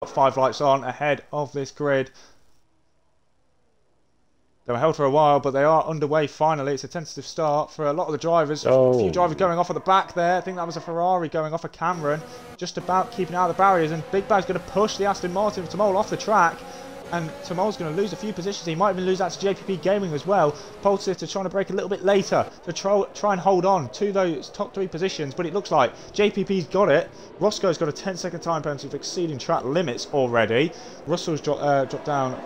Got 5 lights on ahead of this grid. They were held for a while, but they are underway finally. It's a tentative start for a lot of the drivers. A few drivers going off at the back there. I think that was a Ferrari going off of Cameron. Just about keeping out of the barriers. And Big Bag's going to push the Aston Martin for Tamol off the track. And Tamol's going to lose a few positions. He might even lose that to JPP Gaming as well. Pole sitter trying to break a little bit later to try and hold on to those top 3 positions. But it looks like JPP's got it. Roscoe's got a 10-second time penalty for exceeding track limits already. Russell's dropped down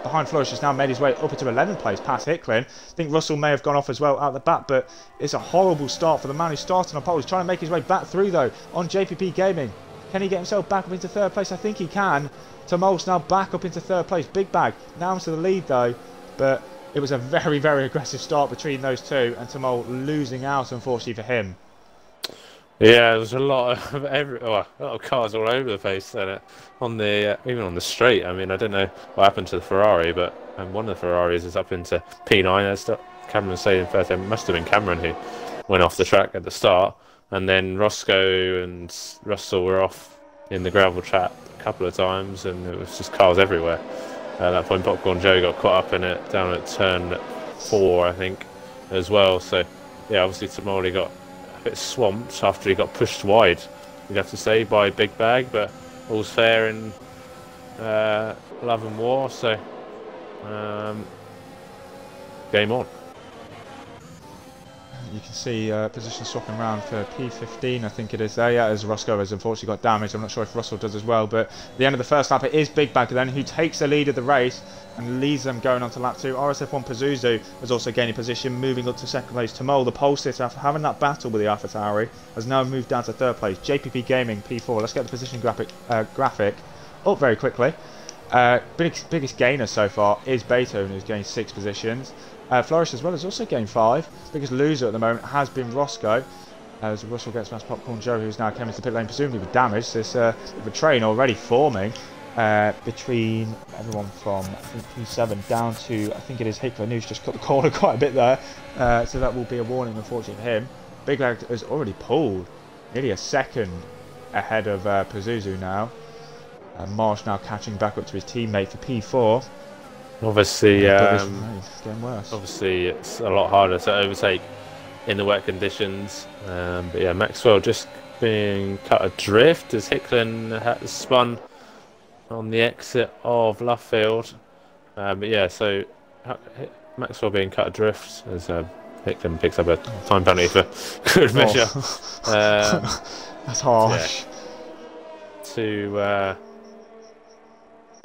behind Flourish, has now made his way up into 11th place past Hicklin. I think Russell may have gone off as well out the back, but it's a horrible start for the man who started on pole. He's trying to make his way back through though on JPP Gaming. Can he get himself back up into 3rd place? I think he can. Tamol's now back up into 3rd place. Big Bag now into the lead though, but it was a very, very aggressive start between those two, and Tamol losing out unfortunately for him. Yeah, there's a lot of a lot of cars all over the place on the even on the straight. I mean, I don't know what happened to the Ferrari, but one of the Ferraris is up into P9. That's Cameron saying first. It must have been Cameron who went off the track at the start, and then Roscoe and Russell were off in the gravel trap a couple of times, and it was just cars everywhere. At that point, Popcorn Joe got caught up in it down at turn 4, I think, as well. So yeah, obviously Tamoli got a bit swamped after he got pushed wide, you'd have to say, by Big Bag, but all's fair in love and war, so game on. You can see position swapping around for P15, I think it is there, yeah, as Roscoe has unfortunately got damaged. I'm not sure if Russell does as well, but at the end of the first lap it is Big Bag then who takes the lead of the race and leads them going on to lap 2. RSF1 Pazuzu was also gaining position, moving up to 2nd place. Tamol, the pole sitter, after having that battle with the AlphaTauri, has now moved down to 3rd place. JPP Gaming P4. Let's get the position graphic up very quickly. Biggest gainer so far is Beethoven, who's gained 6 positions. Flourish as well has also gained 5. Biggest loser at the moment has been Roscoe, as Russell gets past Popcorn Joe, who's now come into the pit lane presumably with damage. There's a train already forming between everyone from I think P7 down to I think it is Hicklin, who's just cut the corner quite a bit there, so that will be a warning unfortunately for him. Big Lag has already pulled nearly a second ahead of Pazuzu now. Marsh now catching back up to his teammate for P4. Obviously, it's getting worse. Obviously, it's a lot harder to overtake in the wet conditions. But yeah, Maxwell just being cut adrift as Hicklin has spun on the exit of Luffield. But yeah, so Maxwell being cut adrift as Hicklin picks up a time penalty for good measure. That's harsh. Yeah.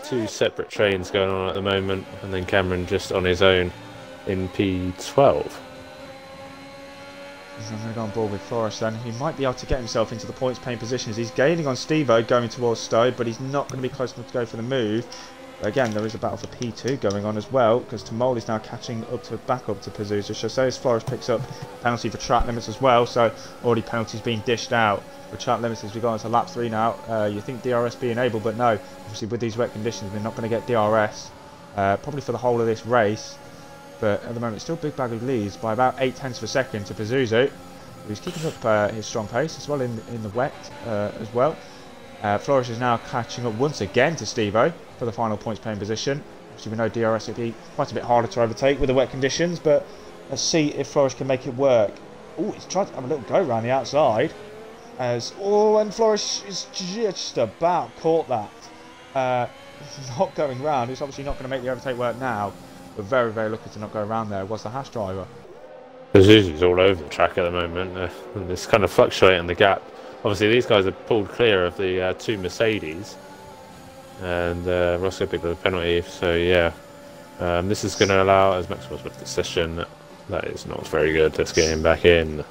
Two separate trains going on at the moment, and then Cameron just on his own in P12. He's going to go on board with Forrest then. He might be able to get himself into the points paying positions. He's gaining on Steve-O going towards Stowe, but he's not going to be close enough to go for the move. But again, there is a battle for P2 going on as well, because Tamol is now catching up to back up to Pazuzu. Chassez Flores picks up penalty for track limits as well, so already penalties being dished out for track limits as we go on to lap 3 now. You think DRS be enabled, but no. Obviously with these wet conditions we're not going to get DRS probably for the whole of this race, but at the moment it's still Big Bag who leads by about 0.8 of a second to Pazuzu, who's keeping up his strong pace as well in the wet as well. Flores is now catching up once again to Steve-O for the final points paying position. Obviously we know DRS would be quite a bit harder to overtake with the wet conditions, but let's see if Flores can make it work. Oh, he's trying to have a little go around the outside. And Flores is just about caught that. Not going round. It's obviously not going to make the overtake work now, but very, very lucky to not go around there. Was the Haas driver. Pazuzu's all over the track at the moment. It's kind of fluctuating the gap. Obviously, these guys have pulled clear of the 2 Mercedes, and Roscoe picked up a penalty. So yeah, this is going to allow, as Maxwell's with the session, that is not very good. Let's get him back in.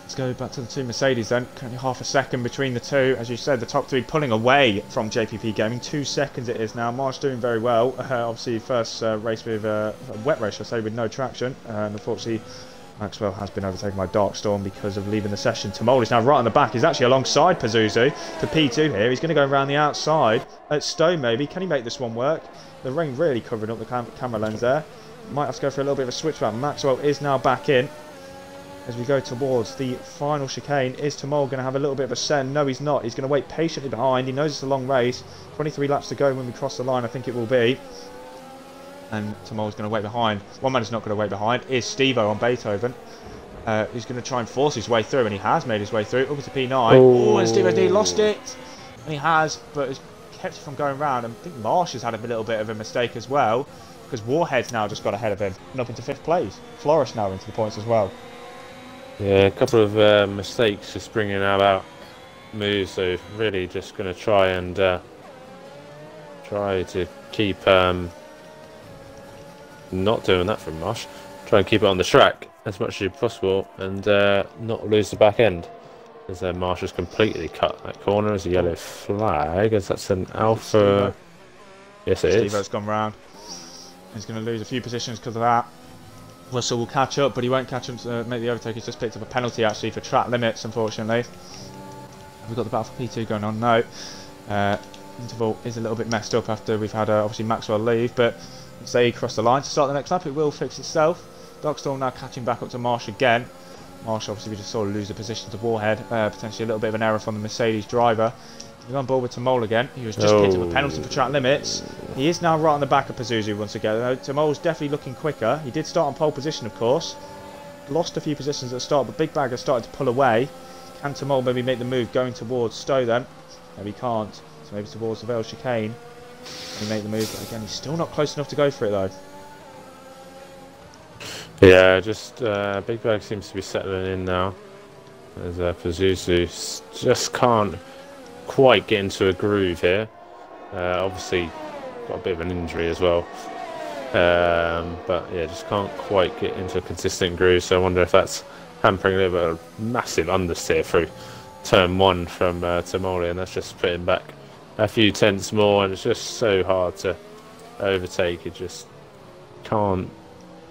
Let's go back to the 2 Mercedes then. Currently half a second between the two. As you said, the top 3 pulling away from JPP Gaming. 2 seconds it is now. Marsh doing very well. Obviously first race with a wet race, I say, with no traction. And unfortunately Maxwell has been overtaken by Darkstorm because of leaving the session. Tamol is now right on the back. He's actually alongside Pazuzu for P2 here. He's going to go around the outside at Stowe maybe. Can he make this one work? The rain really covering up the camera lens there. Might have to go for a little bit of a switch back. Maxwell is now back in. as we go towards the final chicane. Is Tamol going to have a little bit of a send? No, he's not. He's going to wait patiently behind. He knows it's a long race. 23 laps to go when we cross the line, I think it will be. And Tamol's going to wait behind. One man who's not going to wait behind is Steve-O on Beethoven. He's going to try and force his way through, and he has made his way through. Up to P9. Oh, and Steve-O nearly lost it. And he has, but has kept it from going round. And I think Marsh has had a little bit of a mistake as well, because Warhead's now just got ahead of him and up into 5th place. Flourish now into the points as well. Yeah, a couple of mistakes just bringing about moves, so really just going to try and try to keep not doing that from Marsh. Try and keep it on the track as much as possible and not lose the back end. As Marsh has completely cut that corner as a yellow flag, as that's an Alpha. Yes, it is. Steve-O's gone round. He's going to lose a few positions because of that. Russell will catch up, but he won't catch him to make the overtake. He's just picked up a penalty actually for track limits, unfortunately. Have we got the battle for P2 going on? No. Interval is a little bit messed up after we've had obviously Maxwell leave, but say he crossed the line to start the next lap, it will fix itself. Darkstorm now catching back up to Marsh again. Marsh obviously we just saw lose the position to Warhead, potentially a little bit of an error from the Mercedes driver. We're on board with Tamol again. He was just picked up a penalty for track limits. He is now right on the back of Pazuzu once again. Tamol's definitely looking quicker. He did start on pole position, of course. Lost a few positions at the start, but Big Bag has started to pull away. Can Tamol maybe make the move going towards Stowe then? No, he can't. So maybe towards the Vale chicane. Can he make the move? But again, he's still not close enough to go for it though. Yeah, just Big Bag seems to be settling in now. As Pazuzu just can't quite get into a groove here. Obviously got a bit of an injury as well, but yeah, just can't quite get into a consistent groove. So I wonder if that's hampering a little bit of massive understeer through turn 1 from Tamoli, and that's just putting back a few tenths more, and it's just so hard to overtake. You just can't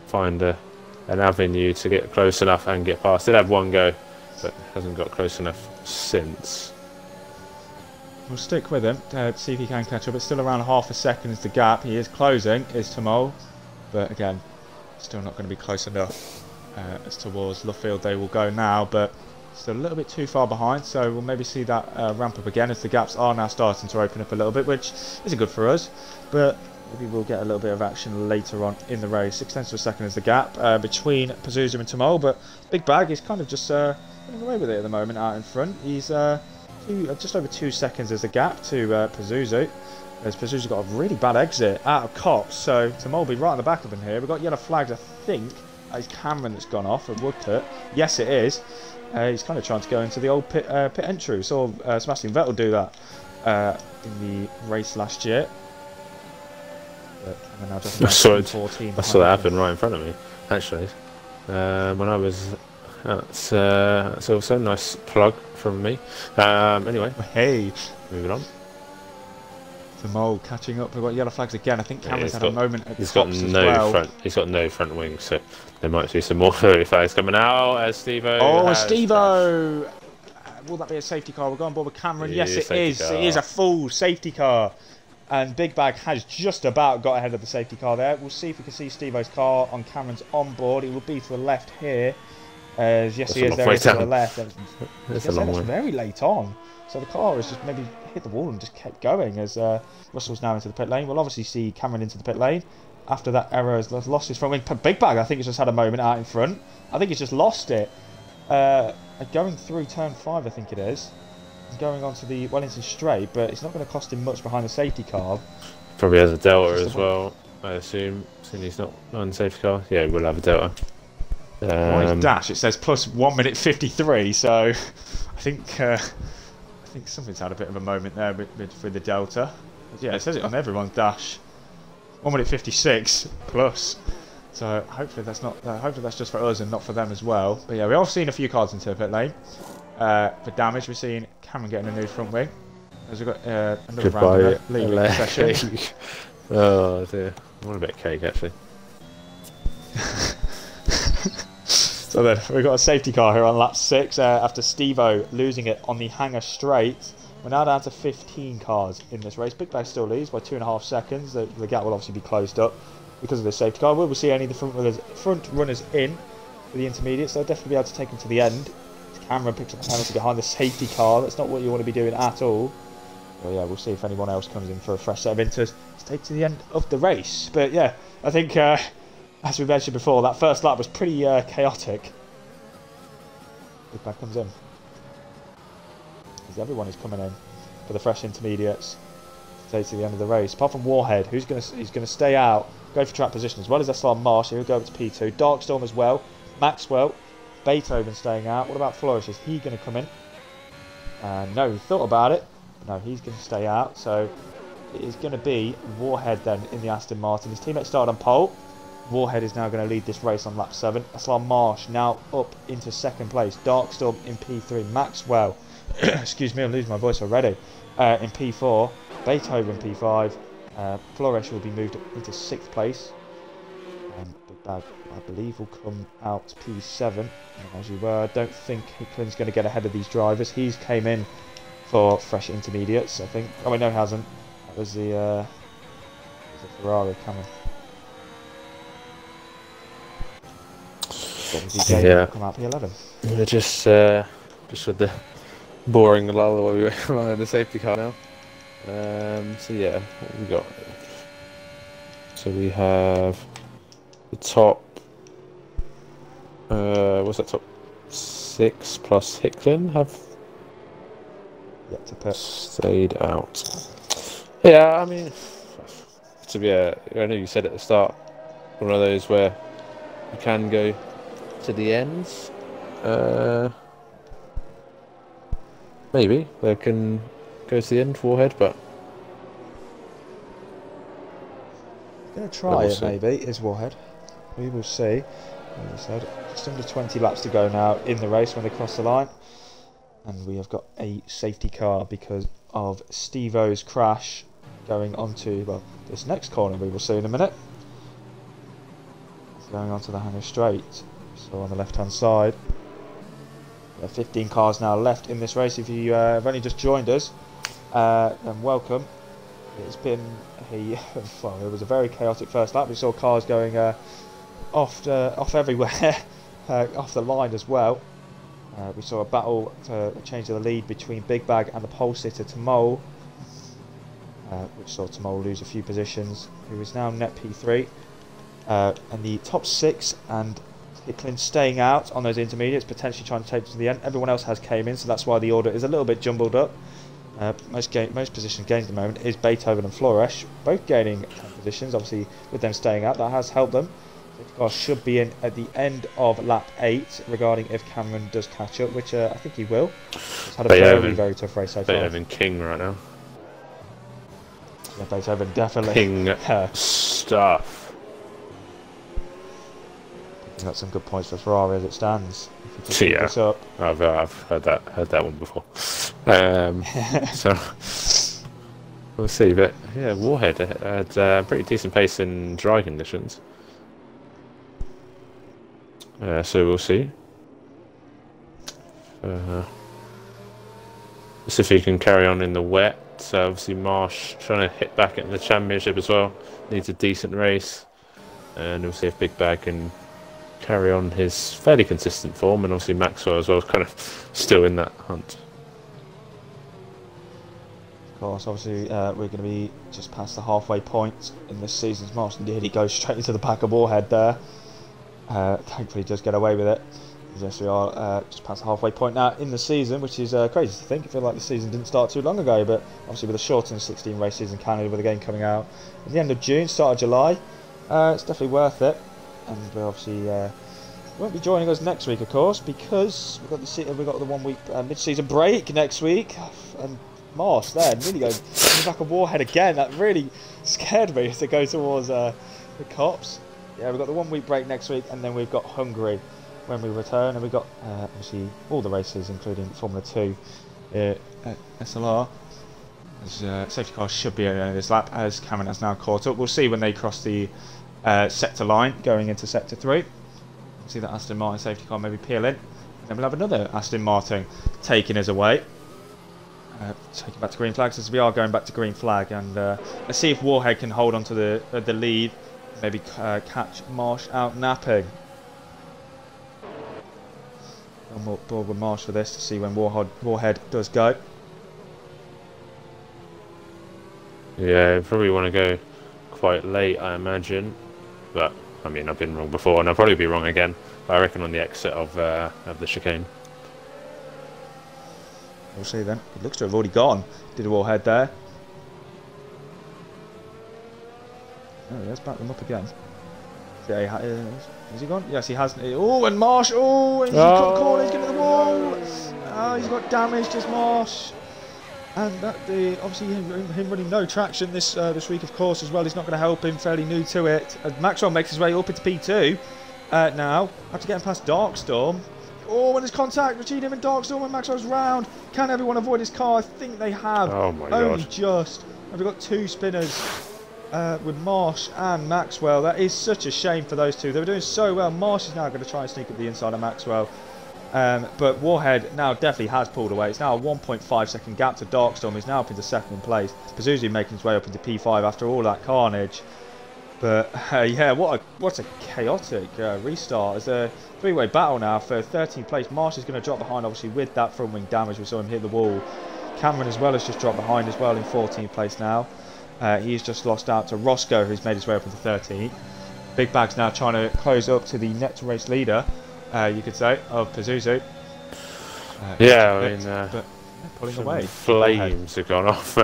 find an avenue to get close enough and get past. Did have one go, but hasn't got close enough since. We'll stick with him to see if he can catch up. It's still around half a second is the gap. He is closing, is Tamol, but again, still not going to be close enough. As towards Luffield they will go now, but still a little bit too far behind, so we'll maybe see that ramp up again as the gaps are now starting to open up a little bit, which isn't good for us, but maybe we'll get a little bit of action later on in the race. 6 tenths of a second is the gap between Pazuzu and Tamol, but Big Bag is kind of just running away with it at the moment out in front. He's just over 2 seconds as a gap to Pazuzu. As Pazuzu got a really bad exit out of Cops, so Tamol will be right on the back of him here. We've got yellow flags, I think. It's Cameron that's gone off at Woodpit. Yes, it is. He's kind of trying to go into the old pit entry. We saw Sebastian Vettel do that in the race last year. But now just I saw that happen right in front of me, actually. When I was... That's also a nice plug from me. Anyway, hey, moving on. Tamol catching up. We've got yellow flags again. I think Cameron's had a moment at He's got no front wing, so there might be some more flags coming out as Steve-O. Oh, Steve-O! Will that be a safety car? We'll go on board with Cameron. Yes, it is. It is a full safety car. And Big Bag has just about got ahead of the safety car there. We'll see if we can see Steve-O's car on Cameron's onboard. It will be to the left here. Yes, he is. There is to the left. That's very late on. So the car has just maybe hit the wall and just kept going as Russell's now into the pit lane. We'll obviously see Cameron into the pit lane. After that error has lost his front wing. Big Bag, I think, has just had a moment out in front. I think he's just lost it. Going through turn 5, I think it is. He's going on to the Wellington straight, but it's not going to cost him much behind the safety car. Probably has a Delta as well, I assume, since he's not on the safety car. Yeah, he will have a Delta. His dash, it says plus 1 minute 53, so I think something's had a bit of a moment there with the Delta. Yeah, it says it on everyone's dash. 1 minute 56 plus. So hopefully that's not. Hopefully that's just for us and not for them as well. But yeah, we have seen a few cars into the pit lane. For damage, we've seen Cameron getting a new front wing. As we've got another round of leaving session. Oh dear, I want a bit of cake actually. So then we've got a safety car here on lap 6 after Steve-O losing it on the hangar straight. We're now down to 15 cars in this race. Big Bag still leads by 2.5 seconds. The gap will obviously be closed up because of the safety car. We'll see any of the front runners in. for the intermediates. They'll definitely be able to take them to the end. Cameron picks up a penalty behind the safety car. That's not what you want to be doing at all. Well, yeah, we'll see if anyone else comes in for a fresh set of inters to take to the end of the race. But yeah, I think, as we mentioned before, that first lap was pretty chaotic. Big Bad comes in. Because everyone is coming in for the fresh intermediates to take to the end of the race. Apart from Warhead, he's going to stay out, go for track position, as well as SLR Marsh, he'll go over to P2. Darkstorm as well. Maxwell. Beethoven staying out. What about Flourish? Is he going to come in? No, he thought about it. But no, he's going to stay out. So it is going to be Warhead then in the Aston Martin. His teammate started on pole. Warhead is now going to lead this race on lap 7. SLR Marsh now up into second place. Darkstorm in P3. Maxwell, excuse me, I'm losing my voice already, in P4. Beethoven P5. Flourish will be moved into 6th place. Big Bad, I believe, will come out P7. As you were, I don't think Hicklin's going to get ahead of these drivers. He's came in for fresh intermediates, I think. Oh, wait, no, he hasn't. That was the Ferrari coming. Yeah. Come out P11. We're just with the boring lull while we were in the safety car now. So yeah, what we got? So we have the top. What's that, top 6 plus Hicklin have yet to put stayed out. Yeah, I mean, to be I know you said at the start, one of those where you can go to the ends. Maybe they can go to the end, Warhead, but going to try it. Maybe is Warhead. We will see. As I said, just under 20 laps to go now in the race when they cross the line, and we have got a safety car because of Steve-O's crash going onto, well, this next corner we will see in a minute. It's going onto the Hangar Straight, so on the left hand side. There are 15 cars now left in this race. If you have only just joined us, then welcome. It's been well, it was a very chaotic first lap. We saw cars going off everywhere, off the line as well. We saw a battle to change the lead between Big Bag and the pole sitter Tamol, which saw Tamol lose a few positions, who is now net P3. And the top 6 and Hicklin staying out on those intermediates, potentially trying to take them to the end. Everyone else has came in, so that's why the order is a little bit jumbled up. Most positions gained at the moment is Beethoven and Flourish, both gaining 10 positions. Obviously, with them staying out, that has helped them. The car should be in at the end of lap 8, regarding if Cameron does catch up, which I think he will. He's had a very tough race so far. Beethoven king right now. Yeah, Beethoven definitely. King stuff. Got some good points for Ferrari as it stands. Yeah, this up. I've heard that one before. So we'll see. But yeah, Warhead had pretty decent pace in dry conditions. So we'll see. See if he can carry on in the wet. So obviously Marsh trying to hit back in the championship as well. Needs a decent race, and we'll see if Big Bag can carry on his fairly consistent form, and obviously Maxwell as well is kind of still in that hunt. Of course, obviously we're going to be just past the halfway point in this season's Marsh. Nearly goes straight into the back of Warhead there. Thankfully he does get away with it. Yes, we are just past the halfway point now in the season, which is crazy to think. I feel like the season didn't start too long ago, but obviously with a shortened 16 race season in Canada, with the game coming out at the end of June, start of July, it's definitely worth it. And we obviously won't be joining us next week, of course, because we've got the 1 week mid-season break next week. And Marsh there nearly going back on Warhead again. That really scared me to go towards the cops. Yeah, we've got the 1 week break next week, and then we've got Hungary when we return, and we've got obviously all the races, including Formula 2 at SLR. As safety car should be in this lap, as Cameron has now caught up. We'll see when they cross the sector line going into sector 3. We'll see that Aston Martin safety car maybe peel in, and then we'll have another Aston Martin taking us away, taking back to green flag. So we are going back to green flag, and let's see if Warhead can hold on to the lead, maybe catch Marsh out napping. board with Marsh for this to see when Warhead does go. Yeah, probably want to go quite late, I imagine. But I mean, I've been wrong before, and I'll probably be wrong again. But I reckon on the exit of the chicane. We'll see then. It looks to have already gone. Did a Warhead there. Oh, let's back them up again. Yeah, has he gone? Yes, he has. Oh, and Marsh. Oh, and he's got the corner. He's getting to the wall. Oh, he's got damaged as Marsh. And that obviously him running no traction this week, of course, as well. He's not going to help him. Fairly new to it. Maxwell makes his way up into P2 now after getting past Darkstorm. Oh, and there's contact between him and Darkstorm when Maxwell's round. Can everyone avoid his car? I think they have. Oh my Only god! Just. And we've got two spinners. With Marsh and Maxwell. That is such a shame for those two. They were doing so well. Marsh is now going to try and sneak up the inside of Maxwell. But Warhead now definitely has pulled away. It's now a 1.5 second gap to Darkstorm. He's now up into second place. Pazuzu making his way up into P5 after all that carnage. But yeah, what a chaotic restart. It's a three-way battle now for 13th place. Marsh is going to drop behind, obviously, with that front wing damage. We saw him hit the wall. Cameron as well has just dropped behind as well in 14th place now. He's just lost out to Roscoe, who's made his way up into 13th. Big Bag's now trying to close up to the net race leader, you could say, of Pazuzu. Yeah, I mean, but pulling away. Flames have gone off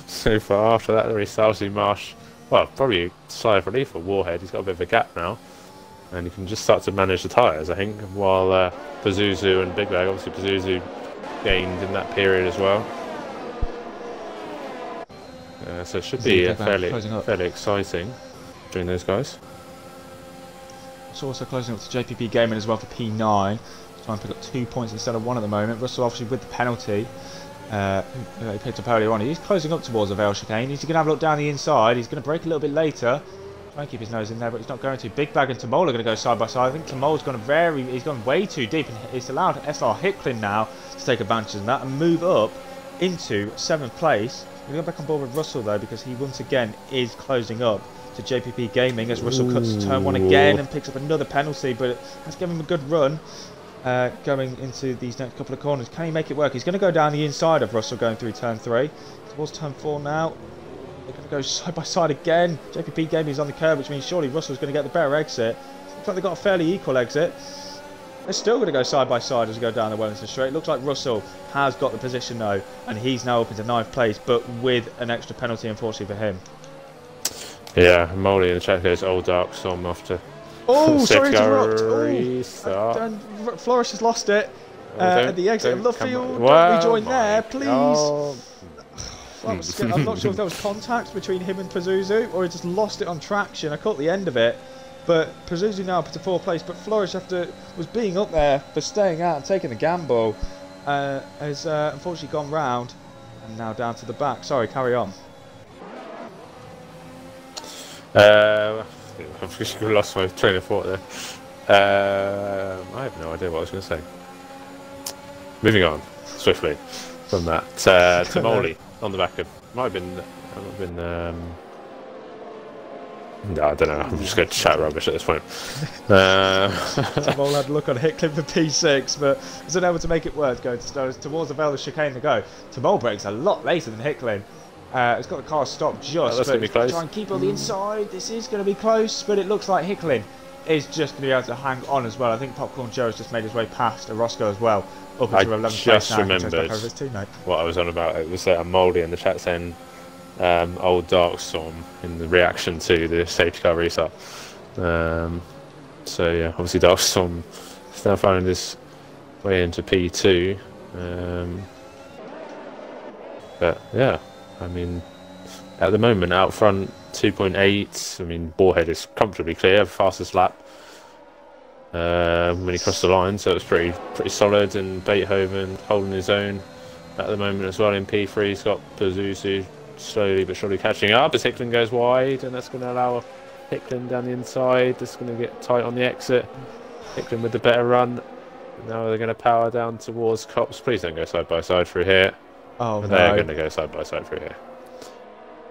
so far after that. The restart, Marsh, well, probably sigh of relief for Warhead. He's got a bit of a gap now, and he can just start to manage the tyres, I think, while Pazuzu and Big Bag, obviously Pazuzu gained in that period as well. So it should be fairly exciting between those guys. It's also closing up to JPP Gaming as well for P9. Trying to pick up 2 points instead of 1 at the moment. Russell obviously with the penalty. He picked up earlier on. He's closing up towards the Vale chicane. He's going to have a look down the inside. He's going to brake a little bit later. Try and keep his nose in there, but he's not going to. Big Bag and Tamol are going to go side by side. I think Tamol's he's gone way too deep, and it's allowed SLR Hicklin now to take advantage of that and move up into 7th place. We're going to go back on board with Russell though, because he once again is closing up to JPP Gaming as Russell cuts turn 1 again and picks up another penalty, but that's given him a good run going into these next couple of corners. Can he make it work? He's going to go down the inside of Russell going through turn 3 towards turn 4 now. They're going to go side by side again. JPP Gaming is on the curb, which means surely Russell's going to get the better exit. Looks like they've got a fairly equal exit. They're still going to go side by side as we go down the Wellington Straight. It looks like Russell has got the position though, and he's now up into 9th place, but with an extra penalty, unfortunately for him. Yeah, Molly in the chat goes Old Dark Storm off to. Oh, sorry to interrupt. And Flourish has lost it at the exit of Luffield. Don't rejoin there, please. I'm not sure if there was contact between him and Pazuzu, or he just lost it on traction. I caught the end of it. But Pazuzu now up to 4th place, but Flourish was being up there for staying out and taking the gamble, has unfortunately gone round and now down to the back. Sorry, carry on. I've just lost my train of thought there. I have no idea what I was going to say. Moving on swiftly from that to Molly on the back of might have been. No, I don't know. I'm just going to chat rubbish at this point. Tamol had a look on Hicklin for P6, but was unable to make it work going towards the Vale chicane to go. Tamol breaks a lot later than Hicklin. It's got the car stopped just, but be close. Try and keep on the inside. This is going to be close, but it looks like Hicklin is just going to be able to hang on as well. I think Popcorn Joe has just made his way past Roscoe as well, up into 11th place now. I just remembered what I was on about. It was a Mouldy in the chat saying Old Darkstorm in the reaction to the safety car restart. So yeah, obviously Darkstorm is now finding his way into P2. But yeah, I mean, at the moment out front 2.8. I mean, Warhead is comfortably clear, fastest lap when he crossed the line, so it's pretty solid. And Beethoven holding his own at the moment as well in P3. He's got Pazuzu slowly but surely catching up as Hicklin goes wide, and that's going to allow Hicklin down the inside. That's going to get tight on the exit. Hicklin with the better run. Now they're going to power down towards Cops. Please don't go side by side through here. Oh, and they're going to go side by side through here.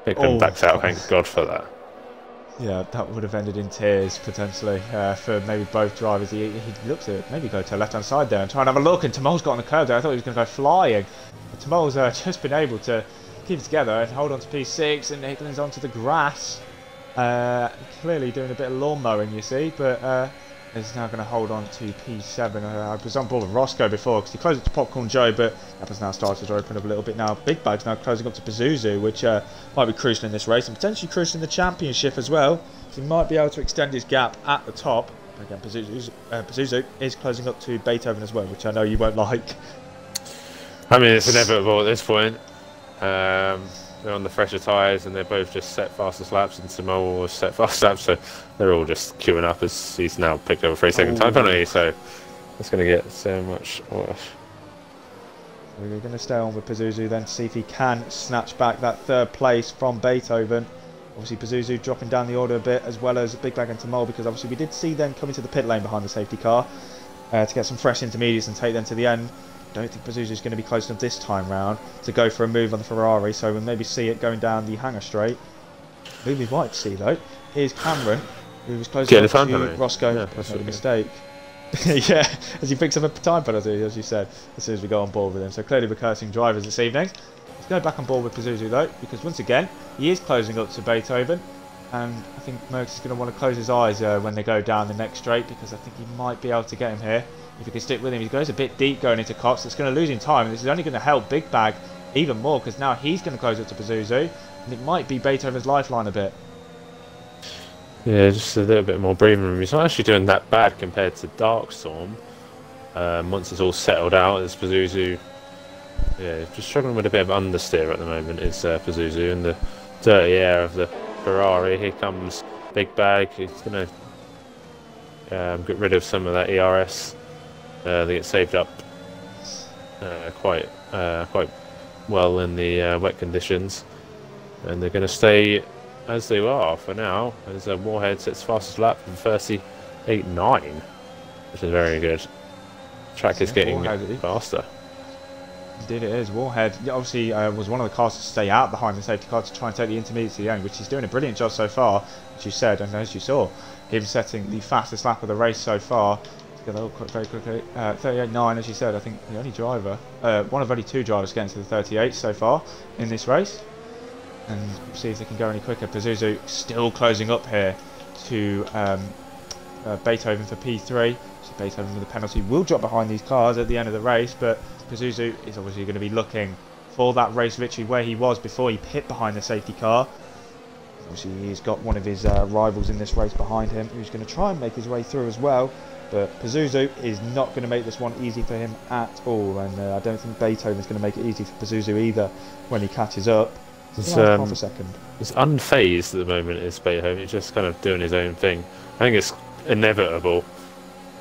Hicklin backs out. Thank God for that. Yeah, that would have ended in tears potentially for maybe both drivers. He looks at maybe go to the left hand side there and try and have a look. And Tamol's got on the curb there. I thought he was going to go flying. But Tamol's just been able to keep it together and hold on to P6, and Hicklin's onto the grass. Clearly doing a bit of lawn mowing, you see, but is now going to hold on to P7. I was on board with Roscoe before because he closed it to Popcorn Joe, but that has now started to open up a little bit now. Big Bag's now closing up to Pazuzu, which might be crucial in this race and potentially crucial in the championship as well. So he might be able to extend his gap at the top. Again, Pazuzu is closing up to Beethoven as well, which I know you won't like. I mean, it's inevitable at this point. They're on the fresher tyres and they're both just set fastest laps, and Simone was set fast laps, so they're all just queuing up as he's now picked up a 3-second time penalty, so it's going to get so much worse. We're going to stay on with Pazuzu then to see if he can snatch back that third place from Beethoven. Obviously Pazuzu dropping down the order a bit, as well as Big Bag and Tamol, because obviously we did see them coming to the pit lane behind the safety car to get some fresh intermediates and take them to the end. Don't think Pazuzu's going to be close enough this time round to go for a move on the Ferrari, so we'll maybe see it going down the hangar straight. Who we might see though is Cameron, who was close to Roscoe. Yeah, that's a mistake. Yeah, as he picks up a time penalty, as you said, as soon as we go on board with him. So clearly we're cursing drivers this evening. Let's go back on board with Pazuzu though, because once again he is closing up to Beethoven, and I think Merckx is going to want to close his eyes when they go down the next straight, because I think he might be able to get him here. If he can stick with him, he goes a bit deep going into Cox. It's going to lose him time, and this is only going to help Big Bag even more, because now he's going to close up to Pazuzu, and it might be Beethoven's lifeline a bit. Yeah, just a little bit more breathing room. He's not actually doing that bad compared to Darkstorm. Once it's all settled out, it's Pazuzu. Yeah, just struggling with a bit of understeer at the moment. Is Pazuzu in the dirty air of the Ferrari. Here comes Big Bag. He's going to get rid of some of that ERS. They get saved up quite well in the wet conditions, and they're going to stay as they are for now, as Warhead sets fastest lap in 38.9, which is very good. Track is getting faster. Indeed it is. Warhead obviously was one of the cars to stay out behind the safety car to try and take the intermediate to the end, which he's doing a brilliant job so far, as you said, and as you saw, him setting the fastest lap of the race so far. Together very quickly. 38.9, as you said. I think the only driver, one of only two drivers getting to the 38 so far in this race. And see if they can go any quicker. Pazuzu still closing up here to Beethoven for P3. So Beethoven with a penalty will drop behind these cars at the end of the race, but Pazuzu is obviously going to be looking for that race victory where he was before he pit behind the safety car. Obviously he's got one of his rivals in this race behind him who's going to try and make his way through as well, but Pazuzu is not going to make this one easy for him at all, and I don't think Beethoven is going to make it easy for Pazuzu either when he catches up. Half a second. It's unfazed at the moment, is Beethoven. He's just kind of doing his own thing. I think it's inevitable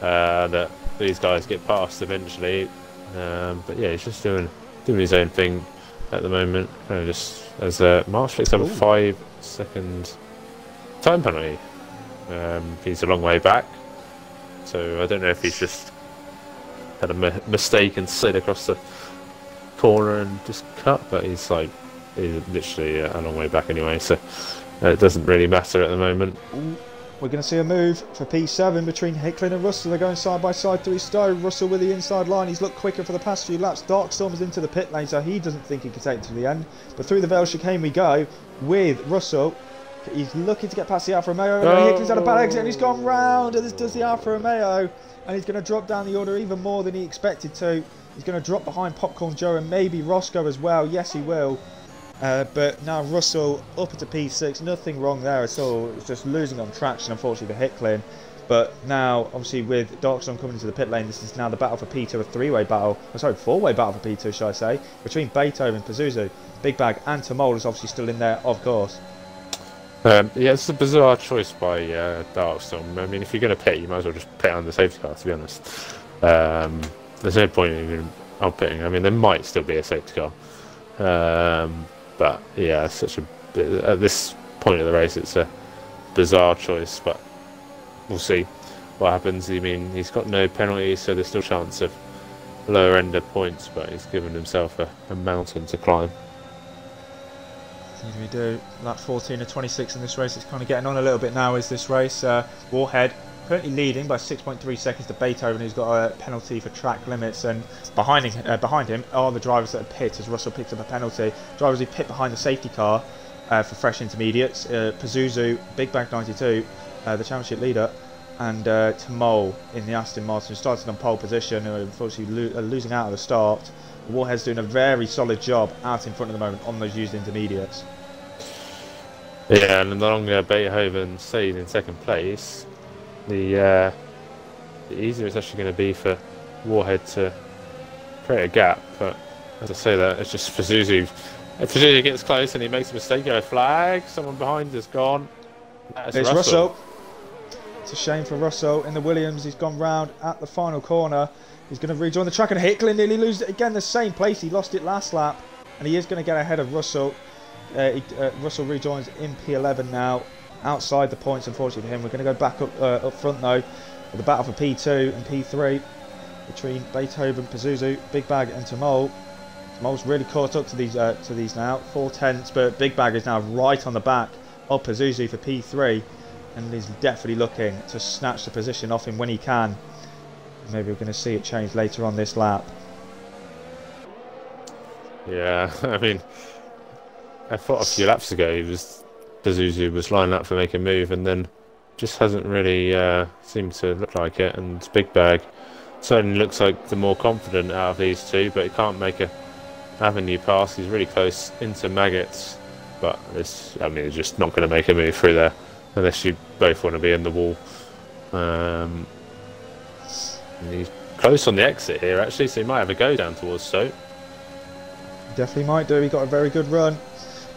that these guys get past eventually, but yeah, he's just doing his own thing at the moment. Just as Marsh picks up a 5-second time penalty. He's a long way back, so I don't know if he's just had a mistake and slid across the corner and just cut, but he's literally a long way back anyway, so it doesn't really matter at the moment. We're going to see a move for P7 between Hicklin and Russell. They're going side by side through Stowe. Russell with the inside line. He's looked quicker for the past few laps. Darkstorm is into the pit lane, so he doesn't think he can take it to the end. But through the Vale chicane we go with Russell. He's looking to get past the Alfa Romeo. And Hicklin's had a bad exit and he's gone round. And this does the Alfa Romeo. And he's going to drop down the order even more than he expected to. He's going to drop behind Popcorn Joe and maybe Roscoe as well. Yes, he will. But now Russell up into P6, nothing wrong there at all. It's just losing on traction, unfortunately, for Hicklin. But now, obviously, with Darkstorm coming into the pit lane, this is now the battle for P2, a three-way battle. Oh, sorry, four-way battle for P2, should I say, between Beethoven, Pazuzu, Big Bag, and Tamol is obviously still in there, of course. Yeah, it's a bizarre choice by Darkstorm. I mean, if you're going to pit, you might as well just pit on the safety car, to be honest. There's no point in even pitting. I mean, there might still be a safety car. But yeah, at this point of the race, it's a bizarre choice, but we'll see what happens. I mean, he's got no penalties, so there's still a chance of lower end of points, but he's given himself a mountain to climb. Neither we do. Lap 14 of 26 in this race. It's kind of getting on a little bit now, is this race. Warhead currently leading by 6.3 seconds to Beethoven, who's got a penalty for track limits, and behind him are the drivers that are pit as Russell picks up a penalty. Drivers who pit behind the safety car for fresh intermediates. Pazuzu, Big Bag 92, the championship leader, and Tamol in the Aston Martin, who started on pole position, who are unfortunately losing out at the start. Warhead's doing a very solid job out in front at the moment on those used intermediates. Yeah, and the longer Beethoven stays in second place, the easier it's actually going to be for Warhead to create a gap. But as I say that, it's just Pazuzu. If Pazuzu gets close and he makes a mistake, a flag, someone behind has gone. It's Russell. It's a shame for Russell in the Williams. He's gone round at the final corner. He's going to rejoin the track, and Hicklin nearly loses it again. The same place. He lost it last lap, and he is going to get ahead of Russell. Russell rejoins in P11 now, outside the points, unfortunately for him. We're going to go back up front though, with the battle for P2 and P3 between Beethoven, Pazuzu, Big Bag, and Tamol. Tamol's really caught up to these now, 4/10, but Big Bag is now right on the back of Pazuzu for P3, and he's definitely looking to snatch the position off him when he can. Maybe we're going to see it change later on this lap. Yeah, I mean, I thought a few laps ago Pazuzu was lining up for making a move, and then just hasn't really seemed to look like it. And Big Bag certainly looks like the more confident out of these two, but he can't make a avenue pass. He's really close into Maggots, but they're just not going to make a move through there unless you both want to be in the wall. And he's close on the exit here actually, so he might have a go down towards Stoke. Definitely might do. He got a very good run.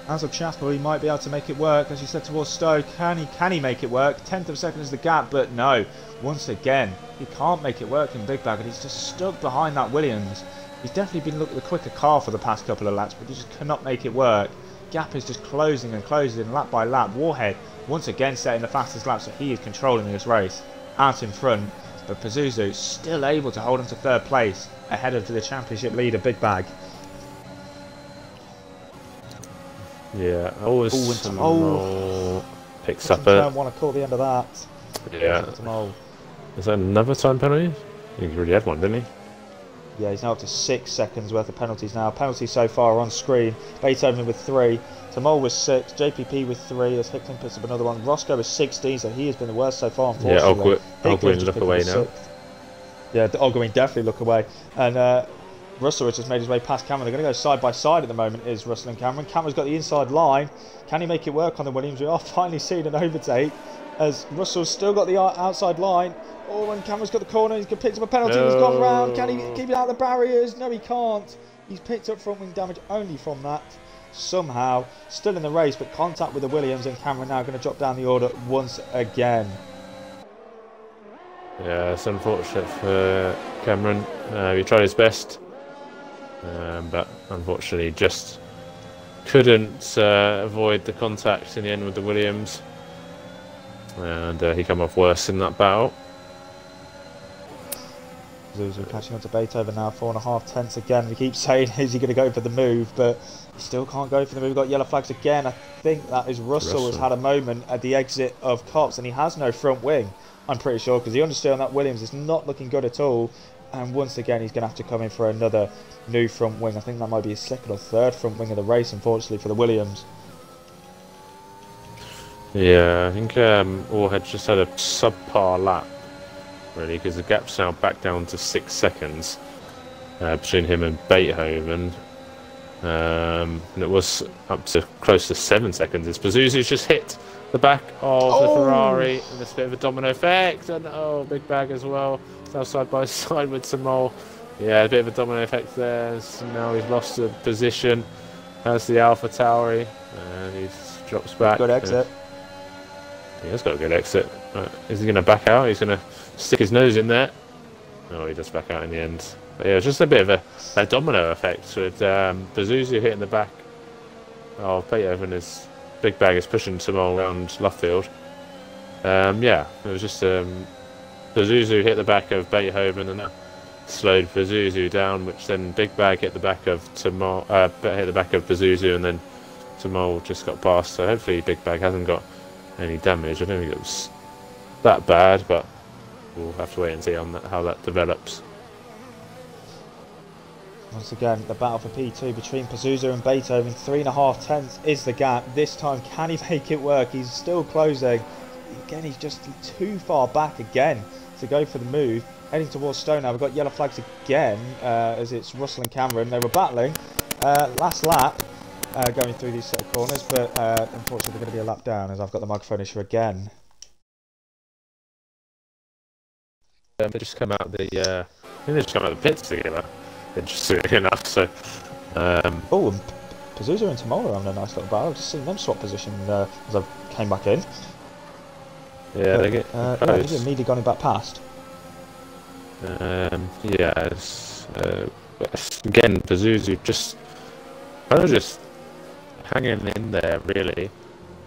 As of Chapel, he might be able to make it work, as you said, towards Stoke. Can he make it work? 10th of a second is the gap, but no. Once again, he can't make it work in Big Bag, and he's just stuck behind that Williams. He's definitely been looking at the quicker car for the past couple of laps, but he just cannot make it work. Gap is just closing and closing lap by lap. Warhead once again setting the fastest lap, so he is controlling this race out in front. But Pazuzu still able to hold on to third place ahead of the championship leader Big Bag. Yeah, always picks up I want to call the end of that. Yeah. Is that another time penalty? I think he already had one, didn't he? Yeah, he's now up to 6 seconds worth of penalties now. Penalties so far on screen. Beethoven with 3. Tamol with 6. JPP with 3. As Hicklin picks up another one. Roscoe with 16, so he has been the worst so far, unfortunately. Yeah, Ogwin look away now. Yeah, Ogwin definitely look away. And Russell has just made his way past Cameron. They're going to go side by side at the moment, is Russell and Cameron. Cameron's got the inside line. Can he make it work on the Williams? We are finally seeing an overtake, as Russell's still got the outside line. Oh, and Cameron's got the corner. He's picked up a penalty. No. He's gone round. Can he keep it out of the barriers? No, he can't. He's picked up front wing damage only from that. Somehow, still in the race, but contact with the Williams, and Cameron now going to drop down the order once again. Yeah, it's unfortunate for Cameron. He tried his best, but unfortunately just couldn't avoid the contact in the end with the Williams, and he came off worse in that battle. Zuzu catching up to Beethoven now, 4.5 tenths again. We keep saying, is he going to go for the move? But he still can't go for the move. We've got yellow flags again. I think that is Russell has had a moment at the exit of Cops, and he has no front wing, I'm pretty sure, because he understood on that Williams is not looking good at all. And once again, he's going to have to come in for another new front wing. I think that might be his second or third front wing of the race, unfortunately, for the Williams. Yeah, I think Warhead just had a subpar lap, really, because the gap's now back down to 6 seconds between him and Beethoven. And it was up to close to 7 seconds. It's Pazuzu's just hit the back of the Ferrari, and there's a bit of a domino effect, and Big Bag as well. It's now side by side with Tamol. Yeah, a bit of a domino effect there. So now he's lost the position. Has the Alpha Tauri, and he drops back. Good exit. He has got a good exit. Is he going to back out? He's going to stick his nose in there. No, he does back out in the end. But yeah, just a bit of a domino effect with Pazuzu hitting the back of Beethoven as Big Bag is pushing Tamol around Luffield. Yeah, it was just Pazuzu hit the back of Beethoven, and that slowed Pazuzu down, which then Big Bag hit the back of hit the back of Pazuzu, and then Tamol just got past, so hopefully Big Bag hasn't got any damage. I don't think it was that bad, but we'll have to wait and see on that, how that develops. Once again, the battle for P2 between Pazuzu and Beethoven. 3.5 tenths is the gap. This time, can he make it work? He's still closing. Again, he's just too far back again to go for the move. Heading towards Stone now. We've got yellow flags again as it's Russell and Cameron. They were battling last lap going through these set of corners, but unfortunately they're going to be a lap down as I've got the microphone issue again. They just come out the I think they just come out the pits together, interestingly enough. So oh, and Pazuzu and Tamol are having a nice little battle. I've just seen them swap position as I came back in. yeah, But, they get they've immediately gone back past. yeah, again, Pazuzu just kind of just hanging in there, really.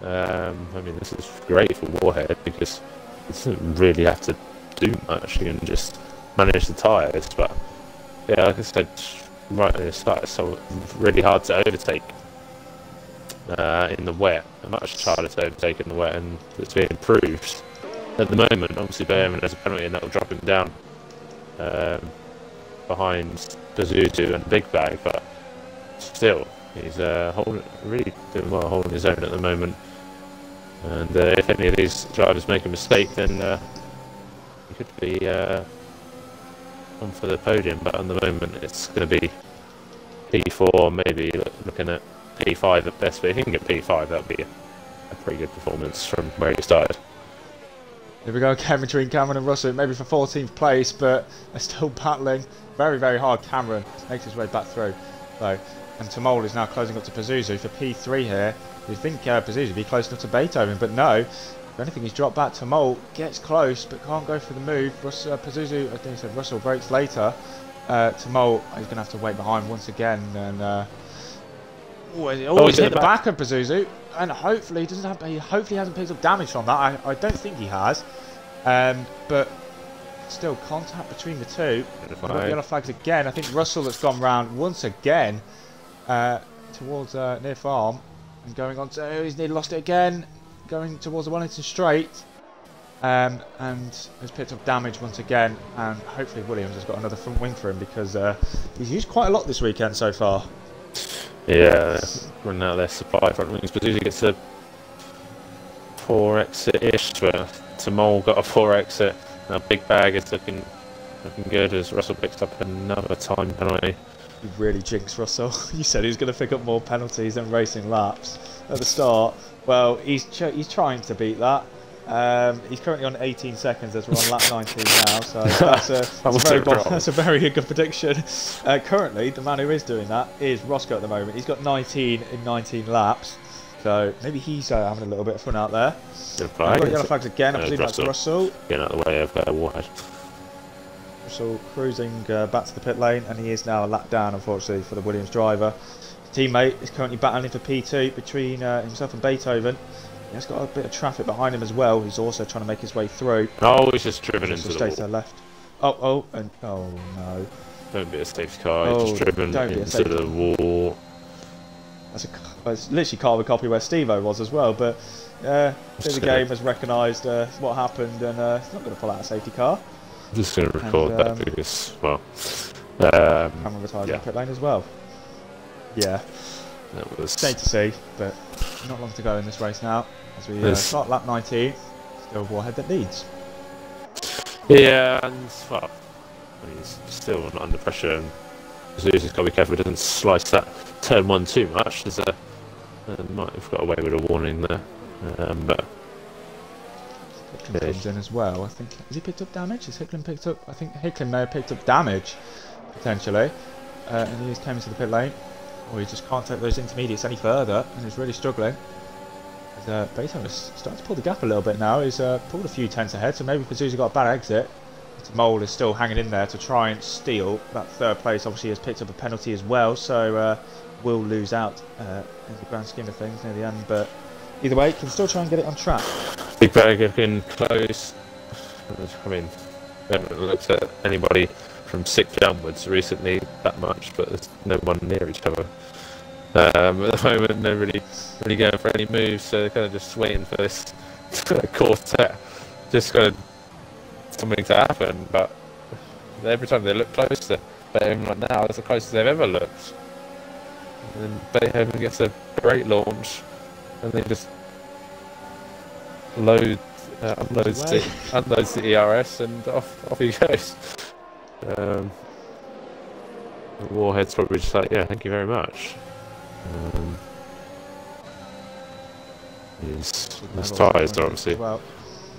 I mean, this is great for Warhead because he doesn't really have to do much. He can just manage the tyres. But yeah, like I said right at the start, it's so really hard to overtake in the wet. Much harder to overtake in the wet, and it's being improved at the moment. Obviously, Behrman has a penalty, and that will drop him down behind Pazuzu and Big Bag, but still, he's really doing well, holding his own at the moment. And if any of these drivers make a mistake, then he could be on for the podium. But at the moment, it's going to be P4, maybe looking at P5 at best. But if he can get P5, that'll be a pretty good performance from where he started. Here we go again between Cameron and Russell, maybe for 14th place, but they're still battling very, very hard. Cameron makes his way back through, though, and Tamol is now closing up to Pazuzu for P3 here. You'd think Pazuzu would be close enough to Beethoven, but no. If anything, he's dropped back. Tamol gets close, but can't go for the move. Pazuzu, I think he said Russell breaks later. Tamol is going to have to wait behind once again, and he's hit the back of Pazuzu, and hopefully he hasn't picked up damage from that. I don't think he has, but still contact between the two. We've got yellow flags again. I think Russell has gone round once again towards near farm and going on to he's nearly lost it again, going towards the Wellington straight, and has picked up damage once again. And hopefully Williams has got another front wing for him because he's used quite a lot this weekend so far. Yeah, running out of their supply front wings. Pazuzu gets a poor exit-ish, but Tamol got a poor exit. Now Big Bag is looking good as Russell picks up another time penalty. You really jinxed Russell. You said he was going to pick up more penalties than racing laps at the start. Well, he's trying to beat that. He's currently on 18 seconds as we're on lap 19 now, so that's a very good prediction. Currently, the man who is doing that is Roscoe at the moment. He's got 19 in 19 laps, so maybe he's having a little bit of fun out there. Got yellow flags again. I believe that's Russell. Getting out of the way of Warhead. Russell cruising back to the pit lane, and he is now a lap down, unfortunately, for the Williams driver. His teammate is currently battling for P2 between himself and Beethoven. He's got a bit of traffic behind him as well. He's also trying to make his way through. Oh, he's just driven into the wall. To the left. Oh no. Don't be a safety car. He's just driven into the wall. It's literally carbon copy where Steve-O was as well. But the game has recognised what happened, and it's not going to pull out a safety car. I'm just going to record that because, well, Cameron retires in the pit lane as well. Yeah. That was shame to see, but not long to go in this race now. As we start lap 19, still Warhead that leads. Yeah, and well, he's still not under pressure, and Pazuzu's got to be careful he doesn't slice that turn one too much. Might have got away with a warning there, but Hicklin comes in as well. I think has he picked up damage? Has Hicklin picked up? I think Hicklin may have picked up damage potentially, and he just came into the pit lane. Or he just can't take those intermediates any further, and is really struggling. Beethoven is starting to pull the gap a little bit now. He's pulled a few tenths ahead, so maybe Pazuzu got a bad exit. Mole is still hanging in there to try and steal that third place. Obviously, he has picked up a penalty as well, so will lose out in the grand scheme of things near the end. But either way, can still try and get it on track. Big Bag looking close. I mean, we haven't looked at anybody from 6th downwards recently that much, but there's no one near each other. At the moment, they're really going for any moves, so they're kind of just waiting for this quartet, just kind of something to happen. But every time they look close to Beethoven like now, it's the closest they've ever looked. And then Beethoven gets a great launch, and they just unloads the ERS, and off he goes. The Warhead's probably just like, yeah, thank you very much. His tyres are obviously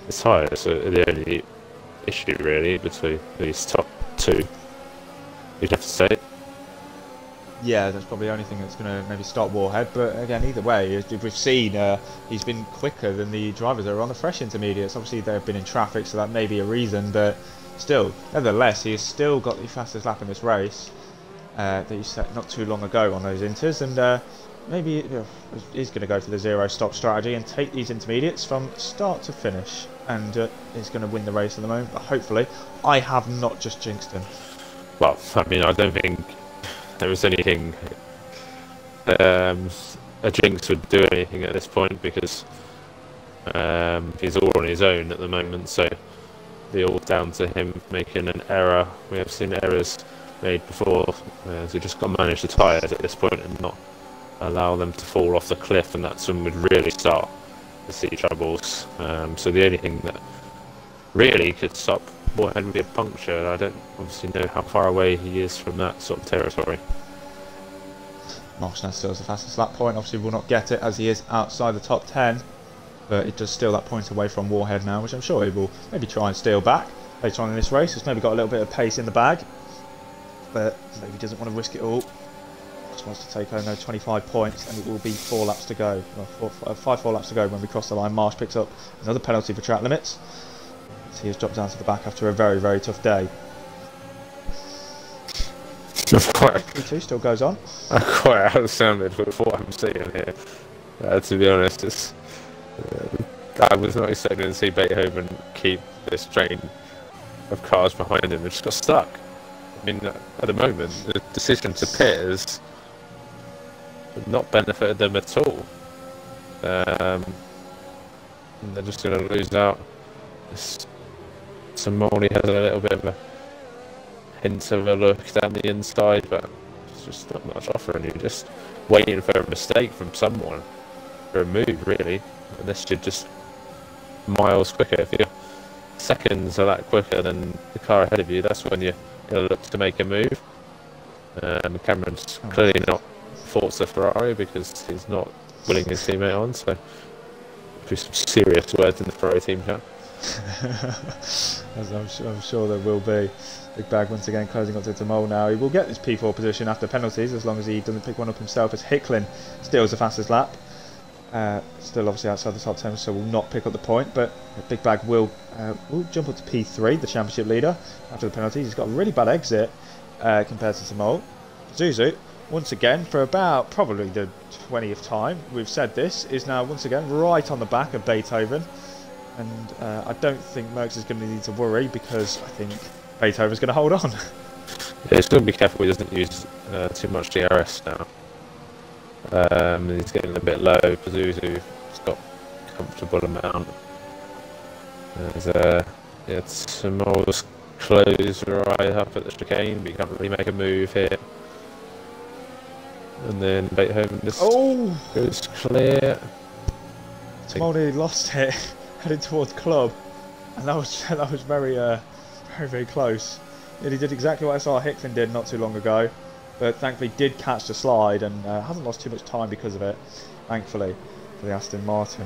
his tyres are the only issue really between these top two. You'd have to say. Yeah, that's probably the only thing that's going to maybe stop Warhead. But again, either way, as we've seen, he's been quicker than the drivers that are on the fresh intermediates. Obviously, they've been in traffic, so that may be a reason. But still, nevertheless, he has still got the fastest lap in this race that he set not too long ago on those inters. And maybe he's going to go for the zero-stop strategy and take these intermediates from start to finish. And he's going to win the race at the moment. But hopefully, I have not just jinxed him. Well, I mean, I don't think there was anything a jinx would do anything at this point, because he's all on his own at the moment, so they're all down to him making an error. We have seen errors made before, so he just got to manage the tyres at this point and not allow them to fall off the cliff, and that's when we'd really start to see troubles. So the only thing that really could stop Warhead would be a puncture, and I don't obviously know how far away he is from that sort of territory. Marshall still has the fastest lap point. Obviously will not get it as he is outside the top 10, but it does steal that point away from Warhead now, which I'm sure he will maybe try and steal back later on in this race. He's maybe got a little bit of pace in the bag, but maybe doesn't want to risk it all. Just wants to take home those 25 points, and it will be 4 laps to go. Well, 4 laps to go when we cross the line. Marsh picks up another penalty for track limits. He has dropped down to the back after a very, very tough day. P2 still goes on. I'm quite outsounded with what I'm seeing here. To be honest, I was not expecting to see Beethoven keep this train of cars behind him. It just got stuck. I mean, at the moment, the decision to pit has not benefited them at all. And they're just going to lose out. Somoli has a little bit of a hint of a look down the inside, but it's just not much offering. You're just waiting for a mistake from someone, for a move really, and this should just miles quicker. If your seconds are that quicker than the car ahead of you, that's when you're going to look to make a move. Cameron's clearly not Forza Ferrari because he's not willing his teammate on, so there'll be some serious words in the Ferrari team chat. As I'm sure there will be. Big Bag once again closing up to Tamol now. He will get this P4 position after penalties as long as he doesn't pick one up himself, as Hicklin steals the fastest lap. Still obviously outside the top 10, so will not pick up the point, but Big Bag will jump up to P3, the championship leader, after the penalties. He's got a really bad exit compared to Tamol. Zuzu, once again, for about probably the 20th time we've said this, is now once again right on the back of Beethoven. And I don't think Merckx is going to need to worry, because I think Beethoven's going to hold on. Yeah, he's got to be careful he doesn't use too much DRS now. He's getting a bit low. Pazuzu's got a comfortable amount. There's some more close right up at the chicane, but you can't really make a move here. And then Beethoven just goes clear. Tamoldi lost it. Heading towards club, and that was very very close. He did exactly what I saw Hicklin did not too long ago, but thankfully did catch the slide and hasn't lost too much time because of it, thankfully, for the Aston Martin.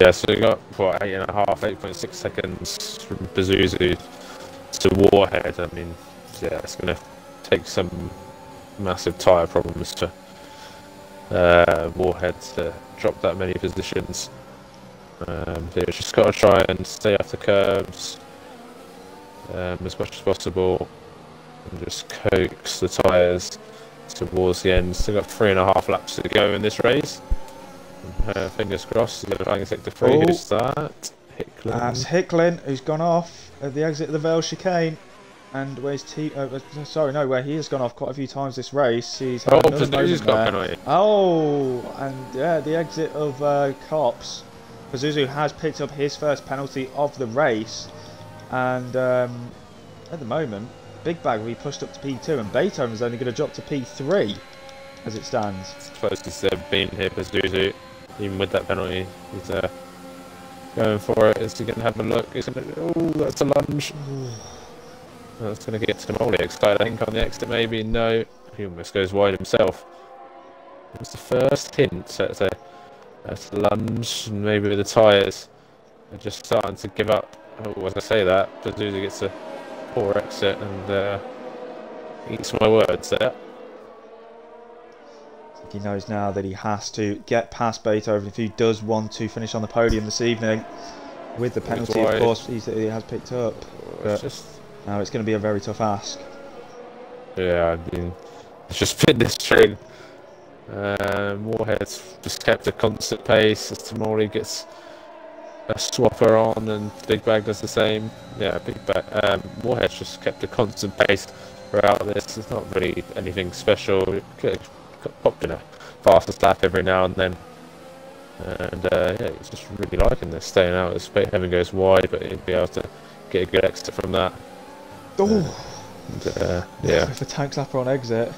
Yeah, so we got what, 8.6 seconds from Pazuzu to Warhead. I mean, yeah, it's going to take some massive tyre problems for Warhead to drop that many positions. They've just got to try and stay off the curbs as much as possible and just coax the tyres towards the end. Still got 3.5 laps to go in this race. Fingers crossed, he's going to sector 3. Who's that? Hicklin. That's Hicklin, who's gone off at the exit of the Vale chicane. And where's sorry, no, where he has gone off quite a few times this race. He's Oh, had another Pazuzu's moment got a there. penalty. Oh, and yeah, the exit of Cops. Pazuzu has picked up his first penalty of the race, and at the moment, Big Bag will be pushed up to P2, and Beethoven's only going to drop to P3 as it stands. It's close to been here, Pazuzu. Even with that penalty, he's going for it. Is he going to have a look? He's going to. Oh, that's a lunge. That's going to get Tamoli excited, I think, on the exit, maybe. No, he almost goes wide himself. It was the first hint, so that's a lunge, and maybe the tyres are just starting to give up. Oh, was I say that? Pazuzu gets a poor exit and eats my words there. I think he knows now that he has to get past Beethoven if he does want to finish on the podium this evening. With the penalty, of course, he has picked up. But now it's going to be a very tough ask. Yeah, I mean, it's just been this train. Moorhead's just kept a constant pace as Tamori gets a swapper on and Big Bag does the same. Yeah, Big Bag. Moorhead's just kept a constant pace throughout this. It's not really anything special. Popped in a fastest lap every now and then. And yeah, he's just really liking this, staying out as Beethoven goes wide, but he'll be able to get a good exit from that. Yeah. With the tank slapper on exit,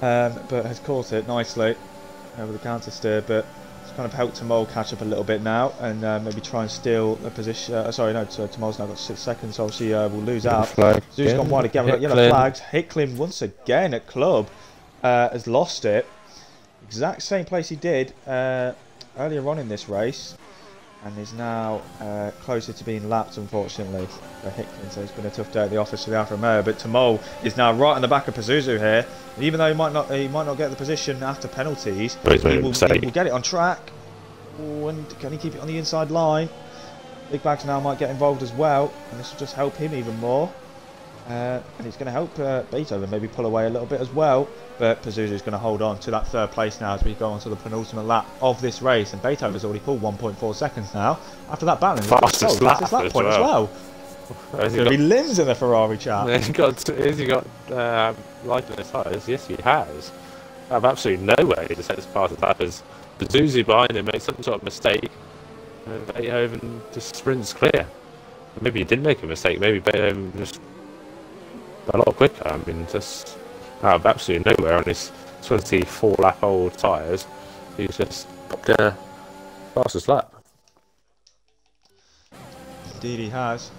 but has caught it nicely with the counter steer, but it's kind of helped Tamol catch up a little bit now and maybe try and steal a position. Sorry, no, Tamol's now got 6 seconds, so obviously will lose out. Zoo's gone wide again, we've got yellow flags. Hicklin once again at club has lost it. Exact same place he did earlier on in this race, and is now closer to being lapped, unfortunately, for Hicklin. So it's been a tough day at the office for the Alfa Romeo. But Tamol is now right on the back of Pazuzu here. And even though he might not get the position after penalties, he will get it on track. Oh, and can he keep it on the inside line? Big Bags now might get involved as well, and this will just help him even more. And it's going to help Beethoven maybe pull away a little bit as well. But Pazuzu is going to hold on to that third place now as we go on to the penultimate lap of this race. And Beethoven's already pulled 1.4 seconds now after that battling. Fastest lap point as well. There's going to be limbs in the Ferrari chat. Has he got life in his tyres? Yes, he has. I have absolutely no way to set his fastest lap as Pazuzu behind him made some sort of mistake. And Beethoven just sprints clear. Maybe he didn't make a mistake. Maybe Beethoven just a lot quicker. I mean, just out of absolutely nowhere on his 24-lap-old tyres, he's just popped a fastest lap. Indeed, he has.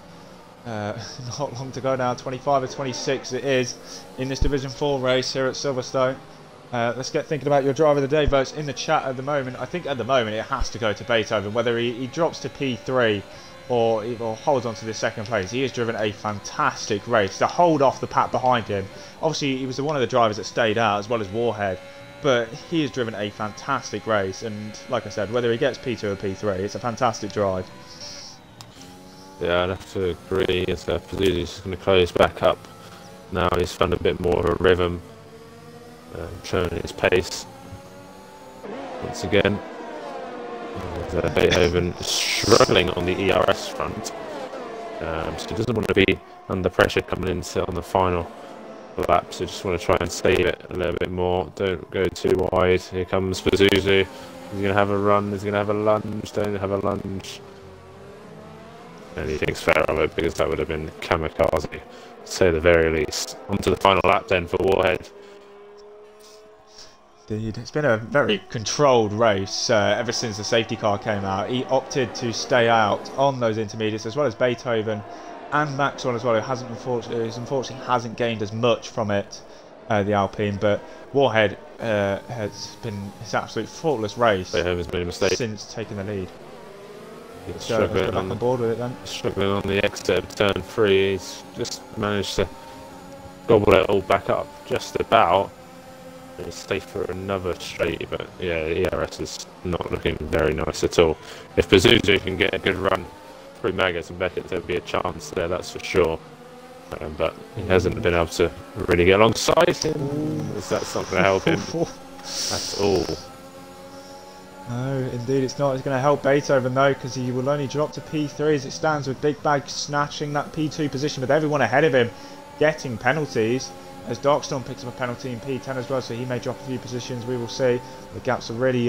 Not long to go now. 25 or 26 it is in this Division 4 race here at Silverstone. Let's get thinking about your driver of the day votes in the chat at the moment. I think at the moment it has to go to Beethoven, whether he drops to P3 or holds on to the second place. He has driven a fantastic race to hold off the pack behind him. Obviously, he was one of the drivers that stayed out, as well as Warhead, but he has driven a fantastic race, and like I said, whether he gets P2 or P3, it's a fantastic drive. Yeah, I'd have to agree. As Pazuzu's going to close back up now. He's found a bit more of a rhythm, showing his pace once again. And Beethoven struggling on the ERS front, so he doesn't want to be under pressure coming into on the final lap, so just want to try and save it a little bit more. Don't go too wide. Here comes Pazuzu. He's going to have a run. He's going to have a lunge. Don't have a lunge. And he thinks fair of it because that would have been kamikaze, to say the very least. Onto the final lap then for Warhead. Indeed, it's been a very controlled race ever since the safety car came out. He opted to stay out on those intermediates, as well as Beethoven and Maxwell as well, who unfortunately hasn't gained as much from it, the Alpine. But Warhead has been his absolute faultless race. Beethoven's made a mistake since taking the lead. He's struggling back on board with it then. Struggling on the exit of turn 3. He's just managed to gobble it all back up just about. He's safe for another straight, but yeah, the ERS is not looking very nice at all. If Pazuzu can get a good run through Maggotts and Beckett, there'll be a chance there, that's for sure. But he hasn't been able to really get alongside him, as that's not going to help him at all. No, indeed it's not. It's going to help Beethoven though, because he will only drop to P3 as it stands, with Big Bag snatching that P2 position with everyone ahead of him getting penalties. As Darkstorm picks up a penalty in P10 as well, so he may drop a few positions. We will see. The gaps are really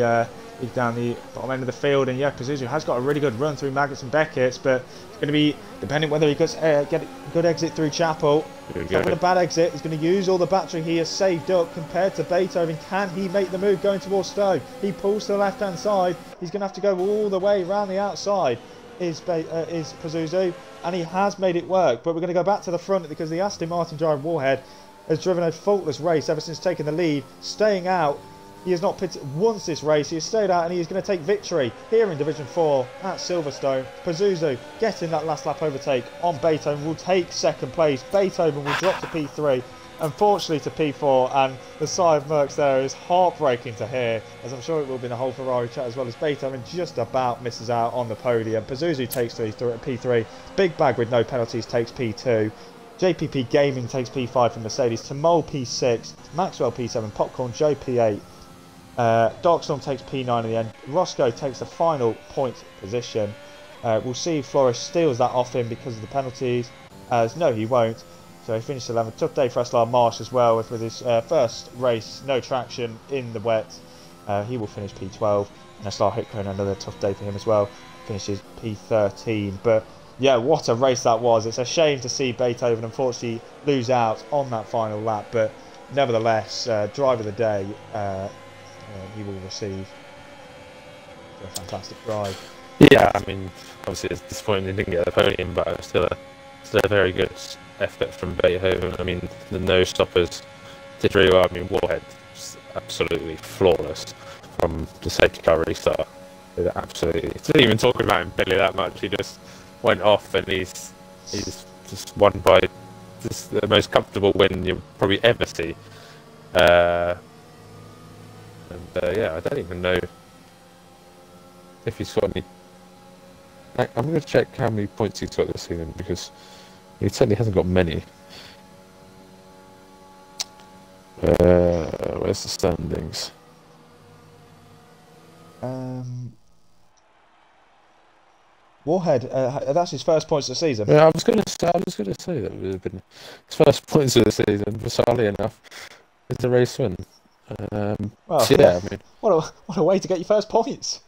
big down the bottom end of the field, and yeah, Pazuzu has got a really good run through Maggots and Beckett's, but it's going to be depending whether he gets get a good exit through Chapel. If not with a bad exit, he's going to use all the battery he has saved up compared to Beethoven. Can he make the move going towards Stowe? He pulls to the left hand side. He's going to have to go all the way around the outside. Is Pazuzu, and he has made it work. But we're going to go back to the front because the Aston Martin driver Warhead has driven a faultless race ever since taking the lead, staying out. He has not pitted once this race. He has stayed out, and he is going to take victory here in Division 4 at Silverstone. Pazuzu getting that last lap overtake on Beethoven will take second place. Beethoven will drop to P3, unfortunately to P4, and the sigh of Merckx there is heartbreaking to hear, as I'm sure it will be in the whole Ferrari chat as well, as Beethoven just about misses out on the podium. Pazuzu takes P3, Big Bag with no penalties takes P2. JPP Gaming takes P5 from Mercedes, Tamol P6, Maxwell P7, Popcorn Joe P8, Darkstorm takes P9 in the end. Roscoe takes the final point position. We'll see if Flores steals that off him because of the penalties, as no he won't. So he finished 11th. Tough day for SLR Marsh as well, with his first race, no traction in the wet. He will finish P12, and SLR Hickman, another tough day for him as well, finishes P13. But yeah, what a race that was. It's a shame to see Beethoven unfortunately lose out on that final lap, but nevertheless, driver of the day, he will receive a fantastic drive. Yeah, I mean, obviously it's disappointing he didn't get the podium, but it was still a very good effort from Beethoven. I mean, the no stoppers did really well. I mean, Warhead was absolutely flawless from the safety car restart. Absolutely, didn't even talk about him Billy that much. He just went off, and he's just won by just the most comfortable win you'll probably ever see. Yeah, I don't even know if he's got any. I'm going to check how many points he's got this season, because he certainly hasn't got many. Where's the standings? Warhead, that's his first points of the season. Yeah, I was going to say that would have been his first points of the season, bizarrely enough. It's a race win. Well, yeah, I mean, what a way to get your first points.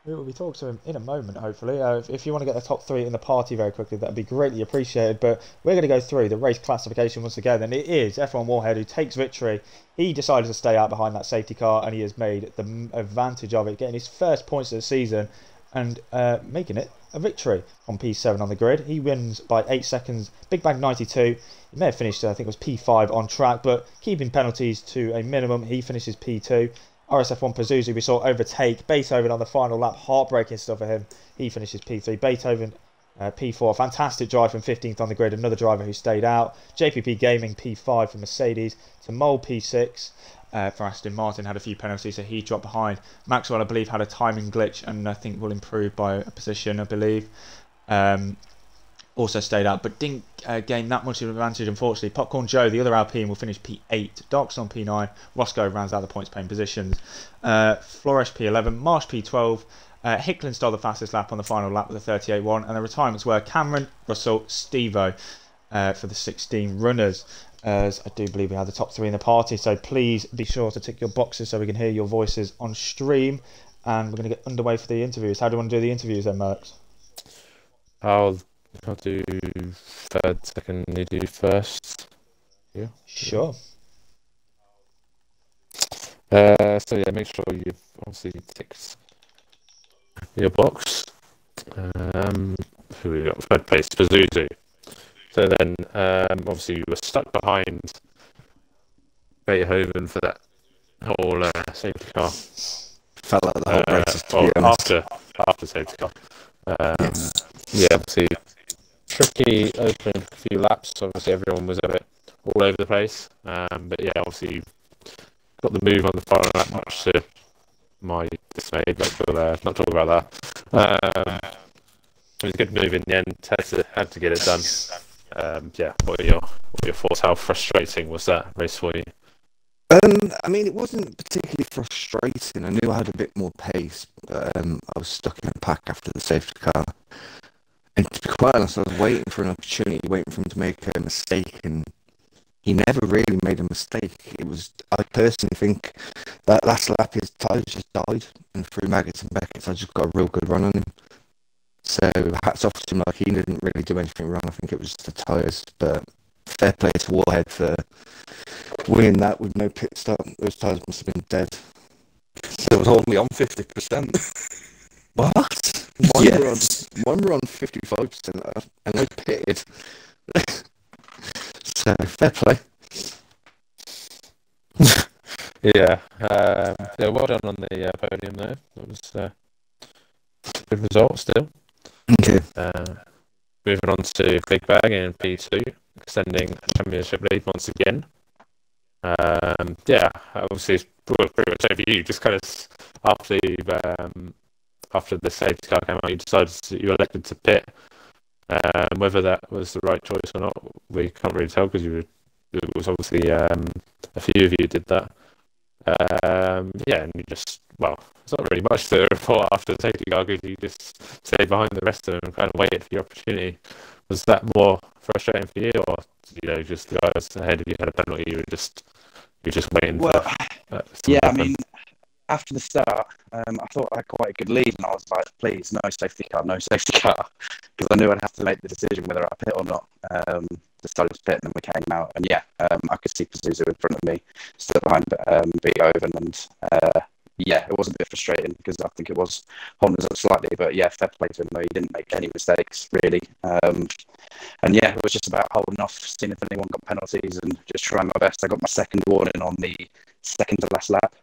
We will be talking to him in a moment, hopefully. If you want to get the top 3 in the party very quickly, that would be greatly appreciated. But we're going to go through the race classification once again, and it is F1 Warhead who takes victory. He decided to stay out behind that safety car, and he has made the advantage of it, getting his first points of the season and making it a victory on P7 on the grid. He wins by 8 seconds. Big Bang 92. He may have finished, I think it was P5 on track, but keeping penalties to a minimum, he finishes P2. RSF1 Pazuzu we saw overtake Beethoven on the final lap, heartbreaking stuff for him. He finishes P3. Beethoven P4, fantastic drive from 15th on the grid, another driver who stayed out. JPP Gaming P5 for Mercedes. Tamol P6 for Aston Martin, had a few penalties, so he dropped behind. Maxwell, I believe, had a timing glitch and I think will improve by a position, I believe. Also stayed out, but didn't gain that much of an advantage, unfortunately. Popcorn Joe, the other Alpine, will finish P8. Darkstorm P9. Roscoe rounds out the points paying positions. Flores P11. Marsh P12. Hicklin stole the fastest lap on the final lap with a 38.1. And the retirements were Cameron, Russell, Stevo for the 16 runners. As I do believe we have the top 3 in the party, so please be sure to tick your boxes so we can hear your voices on stream. And we're going to get underway for the interviews. How do you want to do the interviews then, Merckx? I'll do third, second, you do first. Yeah. Sure. So yeah, make sure you've obviously ticked your box. Who we got? Third place, Pazuzu. So then, obviously you were stuck behind Beethoven for that whole safety car. Felt like the whole race, to be honest. After safety car. Yeah, obviously tricky opening a few laps. Obviously everyone was a bit all over the place. But yeah, obviously you got the move on the final lap, much to my dismay, but we'll not talk about that. It was a good move in the end. Had to get it done. Yeah, what are your thoughts? How frustrating was that race for you? I mean, it wasn't particularly frustrating. I knew I had a bit more pace, but I was stuck in a pack after the safety car. And to be quite honest, I was waiting for an opportunity, waiting for him to make a mistake, and he never really made a mistake. I personally think that last lap his tyres just died, and through Maggots and Beckett's, I just got a real good run on him. So hats off to him, like he didn't really do anything wrong. I think it was the tyres, but fair play to Warhead for winning that with no pit stop. Those tyres must have been dead. It was only on 50%. What? One were on 55%, and they pitted. So fair play. Yeah, well done on the podium there. That was a good result still. Okay. Moving on to Big Bag in P2, extending championship lead once again. Yeah, obviously it's pretty much over you. Just kind of after the safety car came out, you elected to pit. Whether that was the right choice or not, we can't really tell because it was obviously a few of you did that. Yeah, and you just, well, it's not really much to report after the safety car because you just stayed behind the rest of them and kind of waited for your opportunity. Was that more frustrating for you, or just the guys ahead of you had a penalty, you were just waiting? Well, yeah, happen? I mean, after the start, I thought I had quite a good lead, and I was like, please, no safety car, because I knew I'd have to make the decision whether I pit or not. Decided to pit, and then we came out, and yeah, I could see Pazuzu in front of me, still behind Beethoven, and yeah, it was a bit frustrating because I think it was holding us up slightly, but yeah, fair play to him though, he didn't make any mistakes really. And yeah, it was just about holding off, seeing if anyone got penalties, and just trying my best. I got my second warning on the second to last lap.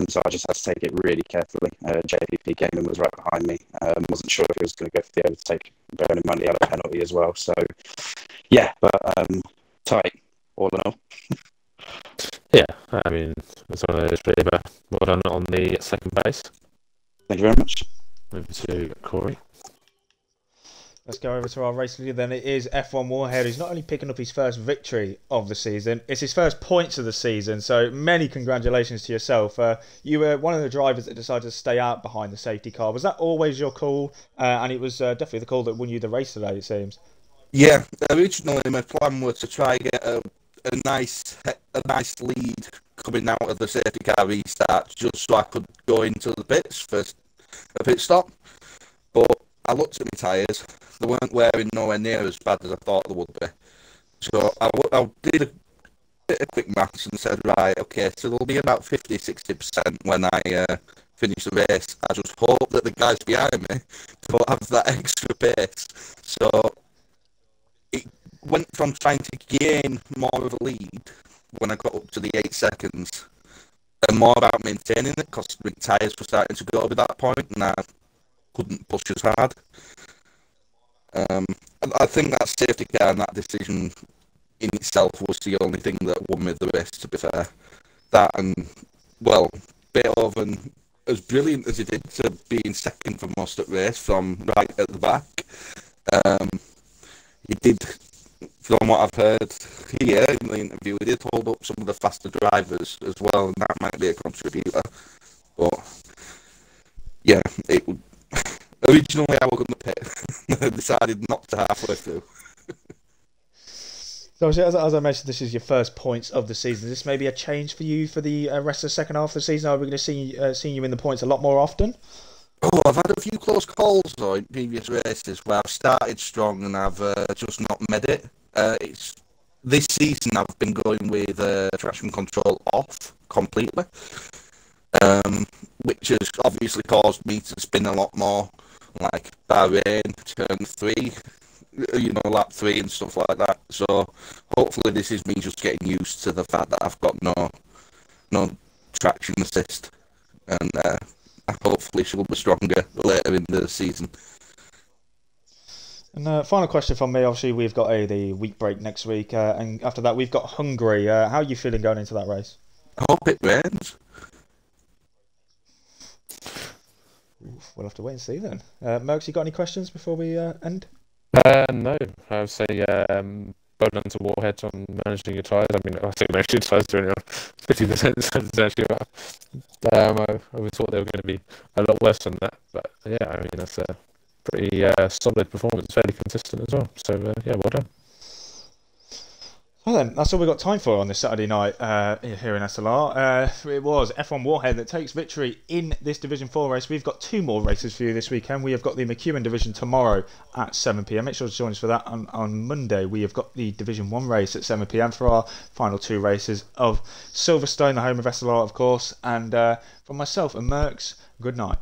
So I just had to take it really carefully. JVP came and was right behind me. Wasn't sure if he was going to go for the overtake, bearing in mind he had a penalty as well. So yeah, but tight all in all. Yeah, I mean, it's one of those really, but well done on the second base. Thank you very much. Over to Corey. Let's go over to our race leader then. It is F1 Warhead, who's not only picking up his first victory of the season, it's his first points of the season, so many congratulations to yourself. You were one of the drivers that decided to stay out behind the safety car. Was that always your call? And it was definitely the call that won you the race today, it seems. Yeah, originally my plan was to try and get a nice lead coming out of the safety car restart, just so I could go into the pits for a pit stop. But I looked at my tyres, they weren't wearing nowhere near as bad as I thought they would be. So I did a bit of quick maths and said, right, okay, so there'll be about 50-60% when I finish the race. I just hope that the guys behind me don't have that extra pace. So it went from trying to gain more of a lead when I got up to the 8 seconds and more about maintaining it because my tyres were starting to go over that point and I couldn't push as hard. I think that safety car and that decision in itself was the only thing that won me the race, to be fair. That and, well, Beethoven, as brilliant as he did to being second for most of the race from right at the back, he did, from what I've heard here in the interview, he did hold up some of the faster drivers as well, and that might be a contributor. But, yeah, originally I was going to pit. I decided not to halfway through. So as I mentioned, this is your first points of the season. Is this maybe a change for you for the rest of the second half of the season? Are we going to see you in the points a lot more often? Oh, I've had a few close calls though in previous races where I've started strong and I've just not made it. This season I've been going with traction control off completely, which has obviously caused me to spin a lot more, like Bahrain, turn 3, lap 3 and stuff like that. So hopefully this is me just getting used to the fact that I've got no traction assist, and hopefully she'll be stronger later in the season. And final question from me. Obviously, we've got the week break next week, and after that we've got Hungary. How are you feeling going into that race? I hope it rains. We'll have to wait and see then. Merckx, you got any questions before we end? No, I would say well done to Warhead on managing your tyres. I mean, I think most of your tyres are only on 50%, so it's actually about. I was thought they were going to be a lot worse than that, but yeah, I mean that's a pretty solid performance, fairly consistent as well. So yeah, well done. Well then, that's all we've got time for on this Saturday night here in SLR. It was F1 Warhead that takes victory in this Division 4 race. We've got 2 more races for you this weekend. We have got the McEwen Division tomorrow at 7 p.m. Make sure to join us for that. On Monday, we have got the Division 1 race at 7 p.m. for our final 2 races of Silverstone, the home of SLR, of course. And from myself and Merckx, good night.